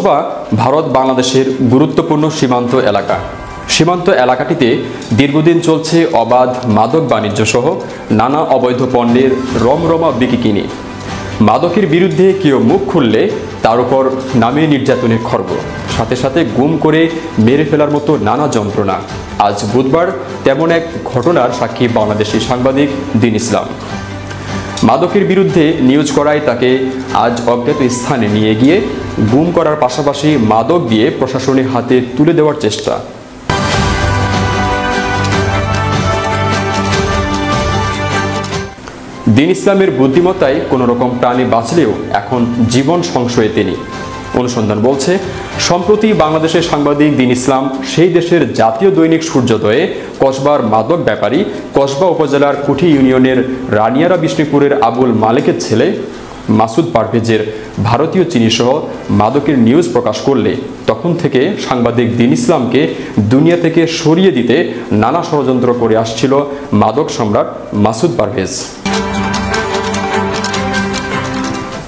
কসবা ভারত বাংলাদেশের গুরুত্বপূর্ণ সীমান্ত এলাকা। সীমান্ত এলাকাটিতে দীর্ঘদিন চলছে অবাধ মাদক বাণিজ্য সহ নানা অবৈধ পণ্যের রমরমা বিকিকিনি। মাদকের বিরুদ্ধে কেউ মুখ খুললে তার উপর নামে নির্যাতনের খড়গ, সাথে সাথে গুম করে মেরে ফেলার মতো নানা যন্ত্রণা। আজ বুধবার তেমন এক ঘটনার সাক্ষী বাংলাদেশি সাংবাদিক দিন ইসলাম। মাদকের বিরুদ্ধে নিউজ করায় তাকে আজ অজ্ঞাত স্থানে নিয়ে গিয়ে গুম করার পাশাপাশি মাদক দিয়ে প্রশাসনের হাতে তুলে দেওয়ার চেষ্টা। দিন ইসলামের বুদ্ধিমত্তায় কোনো রকম প্রাণী বাঁচলেও এখন জীবন সংশয়ে তিনি। অনুসন্ধান বলছে, সম্প্রতি বাংলাদেশের সাংবাদিক দিন ইসলাম সেই দেশের জাতীয় দৈনিক সূর্যোদয়ে কসবার মাদক ব্যাপারী কসবা উপজেলার কুঠি ইউনিয়নের রানিয়ারা বিষ্ণুপুরের আবুল মালেকের ছেলে মাসুদ পারভেজের ভারতীয় চিনিসহ মাদকের নিউজ প্রকাশ করলে তখন থেকে সাংবাদিক দিন ইসলামকে দুনিয়া থেকে সরিয়ে দিতে নানা ষড়যন্ত্র করে আসছিল মাদক সম্রাট মাসুদ পারভেজ।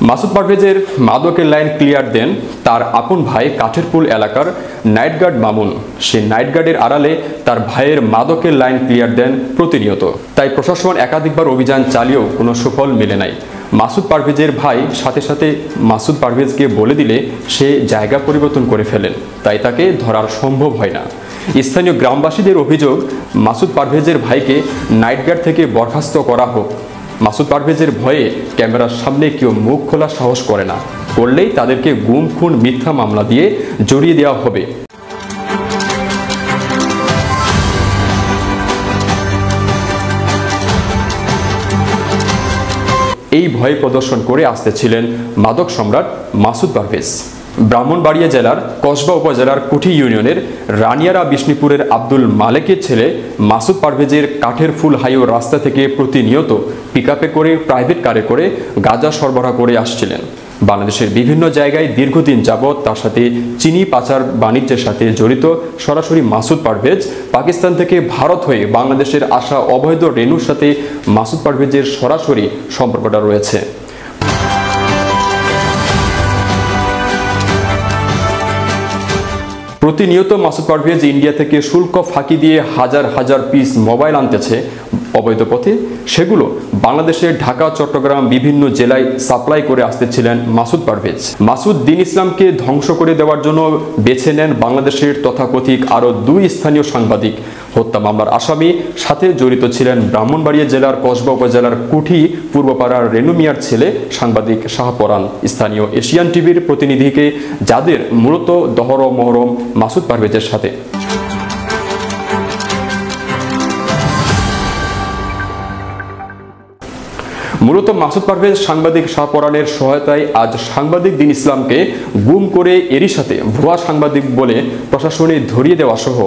মাসুদ পারভেজের মাদকের লাইন ক্লিয়ার দেন তার আপন ভাই কাঠেরপুল এলাকার নাইট গার্ড মামুন। সে নাইট গার্ডের আড়ালে তার ভাইয়ের মাদকের লাইন ক্লিয়ার দেন প্রতিনিয়ত। তাই প্রশাসন একাধিকবার অভিযান চালিয়েও কোনো সুফল মেলে নাই। মাসুদ পারভেজের ভাই সাথে সাথে মাসুদ পারভেজকে বলে দিলে সে জায়গা পরিবর্তন করে ফেলেন, তাই তাকে ধরার সম্ভব হয় না। স্থানীয় গ্রামবাসীদের অভিযোগ, মাসুদ পারভেজের ভাইকে নাইট গার্ড থেকে বরখাস্ত করা হোক। মাসুদ পারভেজের ভয়ে ক্যামেরার সামনে কেউ মুখ খোলার সাহস করে না, করলেই তাদেরকে গুম খুন মিথ্যা মামলা দিয়ে জড়িয়ে দেওয়া হবে। এই ভয় প্রদর্শন করে আসতেছিলেন মাদক সম্রাট মাসুদ পারভেজ। ব্রাহ্মণবাড়িয়া জেলার কসবা উপজেলার কুঠি ইউনিয়নের রানিয়ারা বিষ্ণুপুরের আব্দুল মালেকের ছেলে মাসুদ পারভেজের কাঠের ফুল হাইওয়ে রাস্তা থেকে প্রতিনিয়ত পিকআপে করে প্রাইভেট কারে করে গাঁজা সরবরাহ করে আসছিলেন। বাংলাদেশের বিভিন্ন জায়গায় দীর্ঘদিন যাবৎ তার সাথে চিনি পাচার বাণিজ্যের সাথে জড়িত সরাসরি মাসুদ পারভেজ। পাকিস্তান থেকে ভারত হয়ে বাংলাদেশের আসা অবৈধ রেণুর সাথে মাসুদ পারভেজের সরাসরি সম্পর্কটা রয়েছে। প্রতিনিয়ত মাসুদ পারভেজ ইন্ডিয়া থেকে শুল্ক ফাঁকি দিয়ে হাজার হাজার পিস মোবাইল আনতেছে অবৈধ পথে। সেগুলো বাংলাদেশের ঢাকা, চট্টগ্রাম বিভিন্ন জেলায় সাপ্লাই করে আসতেছিলেন মাসুদ পারভেজ। মাসুদ দিন ইসলামকে ধ্বংস করে দেওয়ার জন্য বেছে নেন বাংলাদেশের তথাকথিত আরও দুই স্থানীয় সাংবাদিক। হত্যা মামলার আসামি সাথে জড়িত ছিলেন ব্রাহ্মণবাড়িয়া জেলার কসবা উপজেলার কুঠি পূর্বপাড়ার রেনু মিয়ার ছেলে সাংবাদিক শাহপরান, স্থানীয় এশিয়ান টিভির প্রতিনিধিকে, যাদের মূলত দহর মহরম মাসুদ পারভেজের সাথে। মূলত মাসুদ পারভেজ সাংবাদিক শাহপরানের সহায়তায় আজ সাংবাদিক দিন ইসলামকে গুম করে এরই সাথে ভুয়া সাংবাদিক বলে প্রশাসনে ধরিয়ে দেওয়া সহ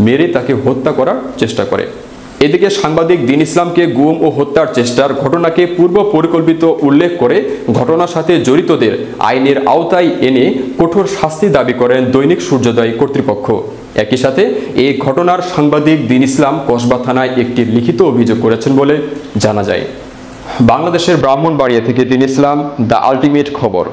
মেরে তাকে হত্যা করার চেষ্টা করে। এদিকে সাংবাদিক দিন ইসলামকে গুম ও হত্যার চেষ্টার ঘটনাকে পূর্ব পরিকল্পিত উল্লেখ করে ঘটনার সাথে জড়িতদের আইনের আওতায় এনে কঠোর শাস্তি দাবি করেন দৈনিক সূর্যোদয় কর্তৃপক্ষ। একই সাথে এই ঘটনার সাংবাদিক দিন ইসলাম কসবা থানায় একটি লিখিত অভিযোগ করেছেন বলে জানা যায়। বাংলাদেশের ব্রাহ্মণবাড়িয়া থেকে দিন ইসলাম, দ্য আলটিমেট খবর।